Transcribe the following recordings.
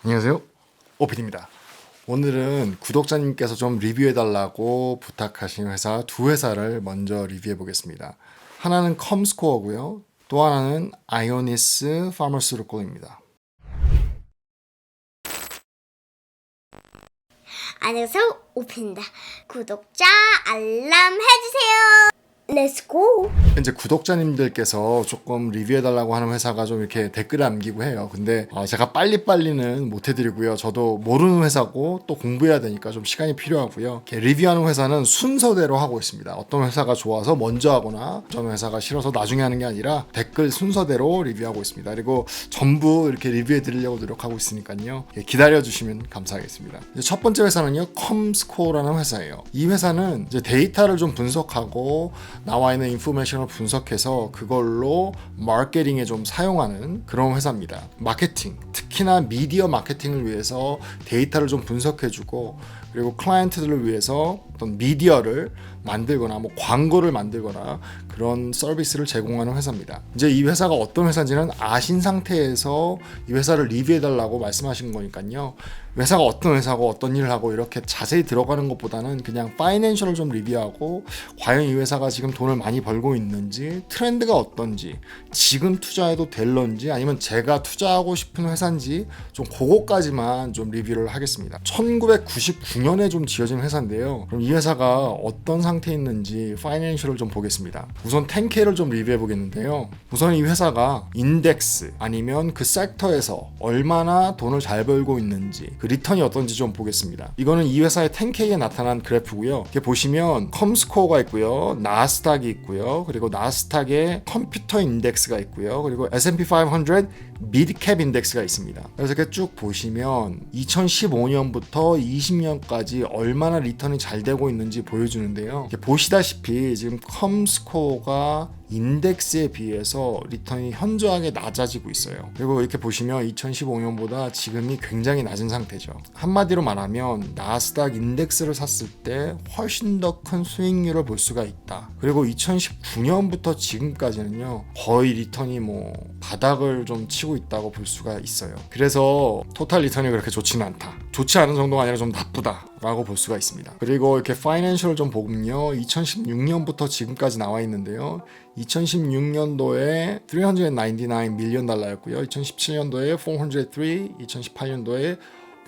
안녕하세요, 오피디입니다. 오늘은 구독자님께서 좀 리뷰해달라고 부탁하신 회사 두 회사를 먼저 리뷰해 보겠습니다. 하나는 컴스코어고요, 또 하나는 아이오니스 파마스루콜입니다. 안녕하세요, 오펜입니다. 구독자 알람 해주세요. 렛츠고! 이제 구독자님들께서 조금 리뷰해달라고 하는 회사가 좀 이렇게 댓글을 남기고 해요. 근데 제가 빨리빨리는 못 해드리고요. 저도 모르는 회사고 또 공부해야 되니까 좀 시간이 필요하고요. 이렇게 리뷰하는 회사는 순서대로 하고 있습니다. 어떤 회사가 좋아서 먼저 하거나 어떤 회사가 싫어서 나중에 하는 게 아니라 댓글 순서대로 리뷰하고 있습니다. 그리고 전부 이렇게 리뷰해드리려고 노력하고 있으니까요. 기다려주시면 감사하겠습니다. 이제 첫 번째 회사는요, 컴스코어라는 회사예요. 이 회사는 이제 데이터를 좀 분석하고 나와 있는 인포메이션을 분석해서 그걸로 마케팅에 좀 사용하는 그런 회사입니다. 마케팅, 특히나 미디어 마케팅을 위해서 데이터를 좀 분석해주고, 그리고 클라이언트들을 위해서 어떤 미디어를 만들거나 뭐 광고를 만들거나 그런 서비스를 제공하는 회사입니다. 이제 이 회사가 어떤 회사인지는 아신 상태에서 이 회사를 리뷰해달라고 말씀하신 거니까요. 회사가 어떤 회사고 어떤 일을 하고 이렇게 자세히 들어가는 것보다는 그냥 파이낸셜을 좀 리뷰하고, 과연 이 회사가 지금 돈을 많이 벌고 있는지, 트렌드가 어떤지, 지금 투자해도 될런지, 아니면 제가 투자하고 싶은 회사인지 좀 그거까지만 좀 리뷰를 하겠습니다. 1999년에 좀 지어진 회사인데요. 그럼 이 회사가 어떤 상태에 있는지 파이낸셜을 좀 보겠습니다. 우선 10K를 좀 리뷰해 보겠는데요. 우선 이 회사가 인덱스 아니면 그 섹터에서 얼마나 돈을 잘 벌고 있는지, 그 리턴이 어떤지 좀 보겠습니다. 이거는 이 회사의 10K에 나타난 그래프고요. 이렇게 보시면 컴스코어가 있고요, 나스닥이 있고요, 그리고 나스닥에 컴퓨터 인덱스가 있고요, 그리고 S&P 500 미드캡 인덱스가 있습니다. 그래서 이렇게 쭉 보시면 2015년부터 20년까지 얼마나 리턴이 잘 되고 있는지 보여주는데요. 이렇게 보시다시피 지금 컴스코어가 인덱스에 비해서 리턴이 현저하게 낮아지고 있어요. 그리고 이렇게 보시면 2015년보다 지금이 굉장히 낮은 상태죠. 한마디로 말하면 나스닥 인덱스를 샀을 때 훨씬 더 큰 수익률을 볼 수가 있다. 그리고 2019년부터 지금까지는요, 거의 리턴이 뭐 바닥을 좀 치고 있다고 볼 수가 있어요. 그래서 토탈 리턴이 그렇게 좋지는 않다, 좋지 않은 정도가 아니라 좀 나쁘다 라고 볼 수가 있습니다. 그리고 이렇게 파이낸셜을 좀 보면요, 2016년부터 지금까지 나와 있는데요, 2016년도에 $399 밀리언 달러였고요, 2017년도에 403, 2018년도에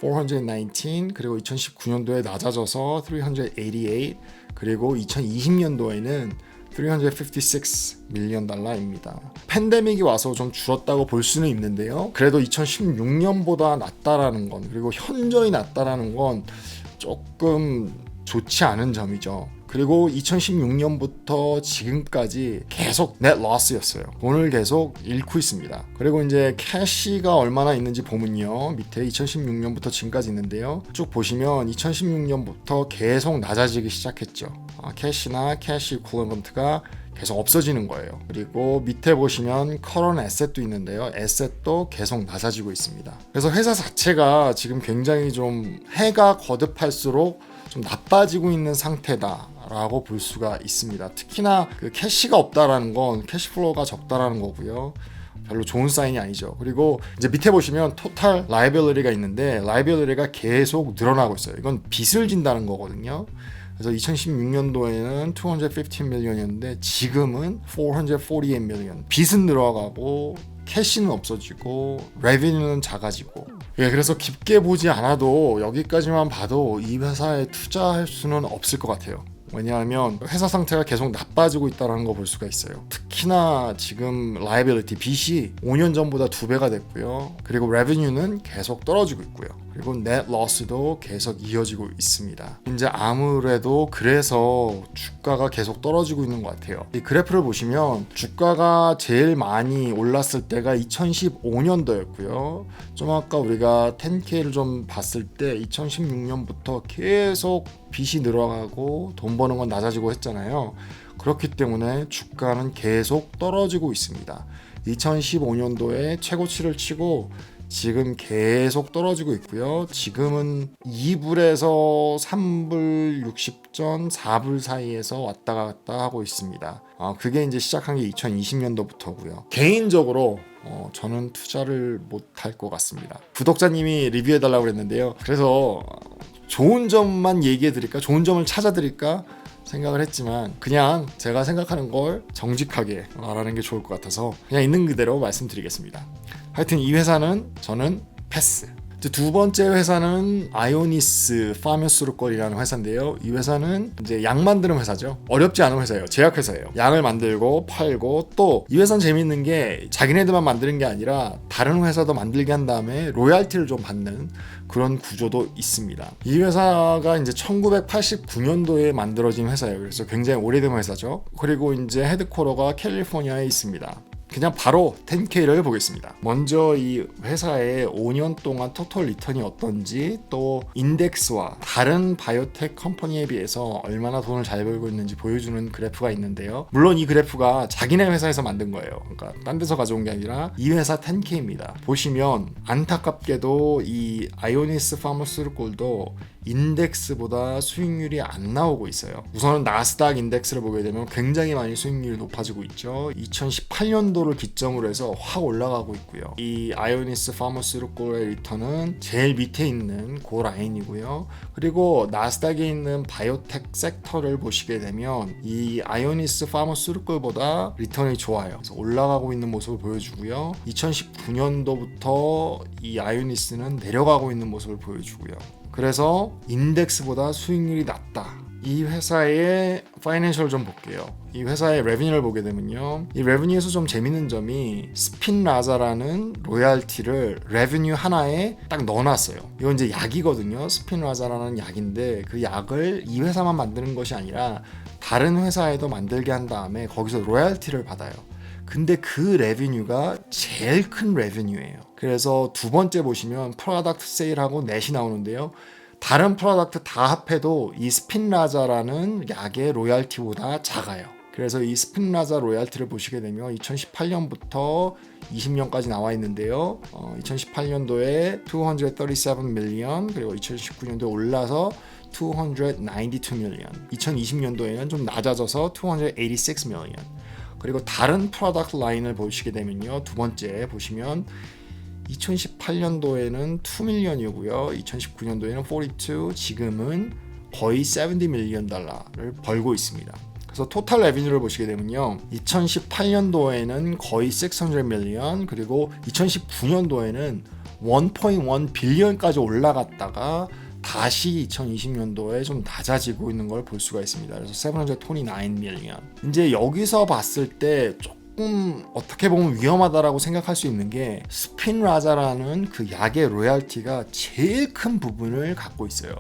419, 그리고 2019년도에 낮아져서 388, 그리고 2020년도에는 356 밀리언 달러입니다. 팬데믹이 와서 좀 줄었다고 볼 수는 있는데요, 그래도 2016년보다 낮다라는 건, 그리고 현저히 낮다라는 건 조금 좋지 않은 점이죠. 그리고 2016년부터 지금까지 계속 넷 로스였어요. 돈을 계속 잃고 있습니다. 그리고 이제 캐시가 얼마나 있는지 보면요, 밑에 2016년부터 지금까지 있는데요, 쭉 보시면 2016년부터 계속 낮아지기 시작했죠. 캐시나 캐시 이퀄리먼트가 계속 없어지는 거예요. 그리고 밑에 보시면 커런 에셋도 있는데요, 에셋도 계속 낮아지고 있습니다. 그래서 회사 자체가 지금 굉장히 좀 해가 거듭할수록 좀 나빠지고 있는 상태다 라고 볼 수가 있습니다. 특히나 그 캐시가 없다라는 건 캐시플로우가 적다라는 거고요, 별로 좋은 사인이 아니죠. 그리고 이제 밑에 보시면 토탈 라이빌리티가 있는데, 라이빌리티가 계속 늘어나고 있어요. 이건 빚을 진다는 거거든요. 그래서 2016년도에는 215 밀리언이었는데 지금은 448 밀리언. 빚은 늘어가고 캐시는 없어지고 레비뉴는 작아지고. 그래서 깊게 보지 않아도 여기까지만 봐도 이 회사에 투자할 수는 없을 것 같아요. 왜냐하면 회사 상태가 계속 나빠지고 있다는 거 볼 수가 있어요. 특히나 지금 라이빌리티 빚이 5년 전보다 2배가 됐고요, 그리고 레비뉴는 계속 떨어지고 있고요, 그리고 넷 로스도 계속 이어지고 있습니다. 이제 아무래도 그래서 주가가 계속 떨어지고 있는 것 같아요. 이 그래프를 보시면 주가가 제일 많이 올랐을 때가 2015년도였고요 좀 아까 우리가 10K를 좀 봤을 때 2016년부터 계속 빚이 늘어가고 돈 버는 건 낮아지고 했잖아요. 그렇기 때문에 주가는 계속 떨어지고 있습니다. 2015년도에 최고치를 치고 지금 계속 떨어지고 있고요. 지금은 2불에서 3불 60전 4불 사이에서 왔다 갔다 하고 있습니다. 그게 이제 시작한 게 2020년도부터고요. 개인적으로 저는 투자를 못할 것 같습니다. 구독자님이 리뷰해달라고 그랬는데요. 그래서 좋은 점만 얘기해드릴까? 좋은 점을 찾아드릴까? 생각을 했지만 그냥 제가 생각하는 걸 정직하게 말하는 게 좋을 것 같아서 그냥 있는 그대로 말씀드리겠습니다. 하여튼 이 회사는 저는 패스. 두 번째 회사는 아이오니스 파머스루콜이라는 회사인데요. 이 회사는 이제 약 만드는 회사죠. 어렵지 않은 회사예요. 제약 회사예요. 약을 만들고 팔고 또 이 회사는 재밌는 게 자기네들만 만드는 게 아니라 다른 회사도 만들게 한 다음에 로얄티를 좀 받는 그런 구조도 있습니다. 이 회사가 이제 1989년도에 만들어진 회사예요. 그래서 굉장히 오래된 회사죠. 그리고 이제 헤드쿼터가 캘리포니아에 있습니다. 그냥 바로 10K를 보겠습니다. 먼저 이 회사의 5년 동안 토탈 리턴이 어떤지 또 인덱스와 다른 바이오텍 컴퍼니에 비해서 얼마나 돈을 잘 벌고 있는지 보여주는 그래프가 있는데요. 물론 이 그래프가 자기네 회사에서 만든 거예요. 그러니까 딴 데서 가져온 게 아니라 이 회사 10K입니다. 보시면 안타깝게도 이 아이오니스 파머스루콜도 인덱스보다 수익률이 안 나오고 있어요. 우선은 나스닥 인덱스를 보게 되면 굉장히 많이 수익률이 높아지고 있죠. 2018년도를 기점으로 해서 확 올라가고 있고요. 이 아이오니스 파머스루콜의 리턴은 제일 밑에 있는 그 라인이고요. 그리고 나스닥에 있는 바이오텍 섹터를 보시게 되면 이 아이오니스 파머스루콜보다 리턴이 좋아요. 그래서 올라가고 있는 모습을 보여주고요. 2019년도부터 이 아이오니스는 내려가고 있는 모습을 보여주고요. 그래서 인덱스보다 수익률이 낮다. 이 회사의 파이낸셜 좀 볼게요. 이 회사의 레비뉴를 보게 되면요. 이 레비뉴에서 좀 재밌는 점이 스핀라자라는 로얄티를 레비뉴 하나에 딱 넣어놨어요. 이건 이제 약이거든요. 스핀라자라는 약인데 그 약을 이 회사만 만드는 것이 아니라 다른 회사에도 만들게 한 다음에 거기서 로얄티를 받아요. 근데 그 레비뉴가 제일 큰 레비뉴예요. 그래서 두 번째 보시면 프로덕트 세일하고 넷이 나오는데요. 다른 프로덕트 다 합해도 이 스핀라자라는 약의 로얄티보다 작아요. 그래서 이 스핀라자 로얄티를 보시게 되면 2018년부터 20년까지 나와 있는데요. 2018년도에 237 밀리언 그리고 2019년도에 올라서 292 밀리언 2020년도에는 좀 낮아져서 286 밀리언 그리고 다른 프로덕트 라인을 보시게 되면요. 두 번째 보시면 2018년도에는 2밀리언이고요. 2019년도에는 42, 지금은 거의 70 밀리언 달러를 벌고 있습니다. 그래서 토탈 레비뉴를 보시게 되면요. 2018년도에는 거의 600 밀리언 그리고 2019년도에는 1.1 빌리언까지 올라갔다가 다시 2020년도에 좀 낮아지고 있는 걸 볼 수가 있습니다. 그래서 729 밀리언. 이제 여기서 봤을 때 조금 어떻게 보면 위험하다라고 생각할 수 있는 게 스핀라자라는 그 약의 로얄티가 제일 큰 부분을 갖고 있어요.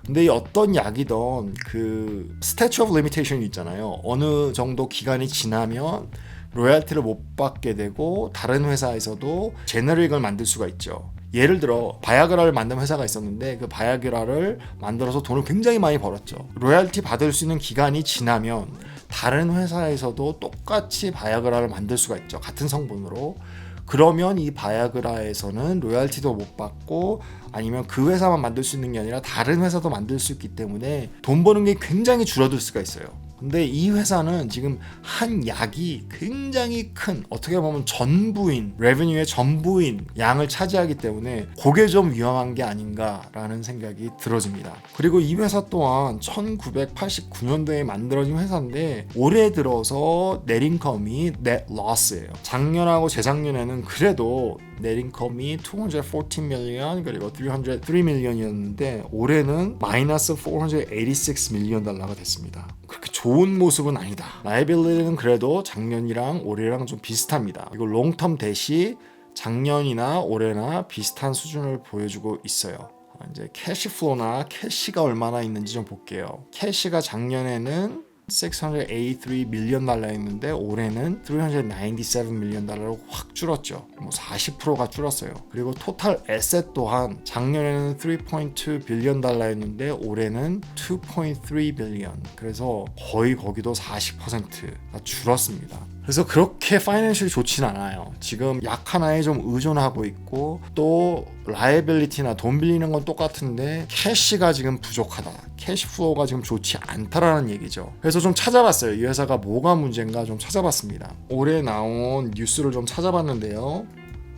근데 이 어떤 약이든 그 스태츄 오브 리미테이션이 있잖아요. 어느 정도 기간이 지나면 로얄티를 못 받게 되고 다른 회사에서도 제너릭을 만들 수가 있죠. 예를 들어 바야그라를 만든 회사가 있었는데 그 바야그라를 만들어서 돈을 굉장히 많이 벌었죠. 로얄티 받을 수 있는 기간이 지나면 다른 회사에서도 똑같이 바야그라를 만들 수가 있죠. 같은 성분으로. 그러면 이 바야그라에서는 로얄티도 못 받고 아니면 그 회사만 만들 수 있는 게 아니라 다른 회사도 만들 수 있기 때문에 돈 버는 게 굉장히 줄어들 수가 있어요. 근데 이 회사는 지금 한 약이 굉장히 큰 어떻게 보면 전부인 레베뉴의 전부인 양을 차지하기 때문에 그게 좀 위험한 게 아닌가라는 생각이 들어집니다. 그리고 이 회사 또한 1989년도에 만들어진 회사인데 올해 들어서 넷인컴이 net loss예요. 작년하고 재작년에는 그래도 넷인컴이 214 밀리언 그리고 303 밀리언이었는데 올해는 마이너스 486 밀리언 달러가 됐습니다. 그렇게 좋은 모습은 아니다. 라이빌리티는 그래도 작년이랑 올해랑 좀 비슷합니다. 이거 롱텀 뎃이 작년이나 올해나 비슷한 수준을 보여주고 있어요. 이제 캐시플로나 캐시가 얼마나 있는지 좀 볼게요. 캐시가 작년에는 683 밀리언 달러였는데 올해는 397 밀리언 달러로 확 줄었죠. 뭐 40%가 줄었어요. 그리고 토탈 에셋 또한 작년에는 3.2 빌리언 달러였는데 올해는 2.3 빌리언. 그래서 거의 거기도 40%가 줄었습니다. 그래서 그렇게 파이낸셜이 좋진 않아요. 지금 약 하나에 좀 의존하고 있고 또 라이빌리티나 돈 빌리는 건 똑같은데 캐시가 지금 부족하다. 캐시 플로우가 지금 좋지 않다라는 얘기죠. 그래서 좀 찾아봤어요. 이 회사가 뭐가 문제인가 좀 찾아봤습니다. 올해 나온 뉴스를 좀 찾아봤는데요.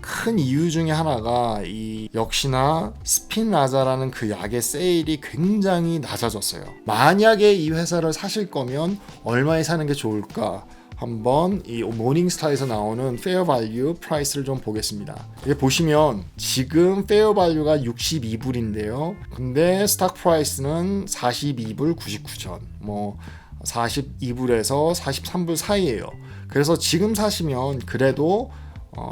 큰 이유 중에 하나가 이 역시나 스핀라자라는 그 약의 세일이 굉장히 낮아졌어요. 만약에 이 회사를 사실 거면 얼마에 사는 게 좋을까? 한번 이 모닝스타에서 나오는 페어 발류 프라이스를 좀 보겠습니다. 이게 보시면 지금 페어 발류가 62불인데요. 근데 스탁 프라이스는 42불 99전. 뭐 42불에서 43불 사이예요. 그래서 지금 사시면 그래도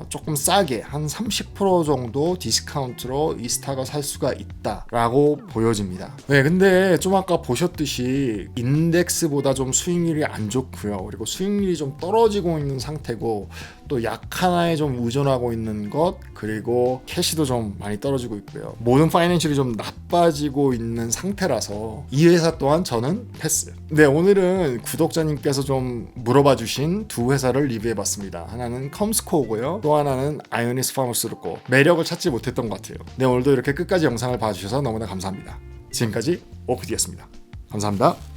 조금 싸게 한 30% 정도 디스카운트로 이 스탁을 살 수가 있다라고 보여집니다. 네, 근데 좀 아까 보셨듯이 인덱스보다 좀 수익률이 안 좋고요. 그리고 수익률이 좀 떨어지고 있는 상태고 또 약 하나에 좀 의존하고 있는 것 그리고 캐시도 좀 많이 떨어지고 있고요. 모든 파이낸셜이 좀 나빠지고 있는 상태라서 이 회사 또한 저는 패스. 네, 오늘은 구독자님께서 좀 물어봐 주신 두 회사를 리뷰해봤습니다. 하나는 컴스코어고요. 또 하나는 아이오니스 파머스루코. 매력을 찾지 못했던 것 같아요. 네, 오늘도 이렇게 끝까지 영상을 봐주셔서 너무나 감사합니다. 지금까지 오피디였습니다. 감사합니다.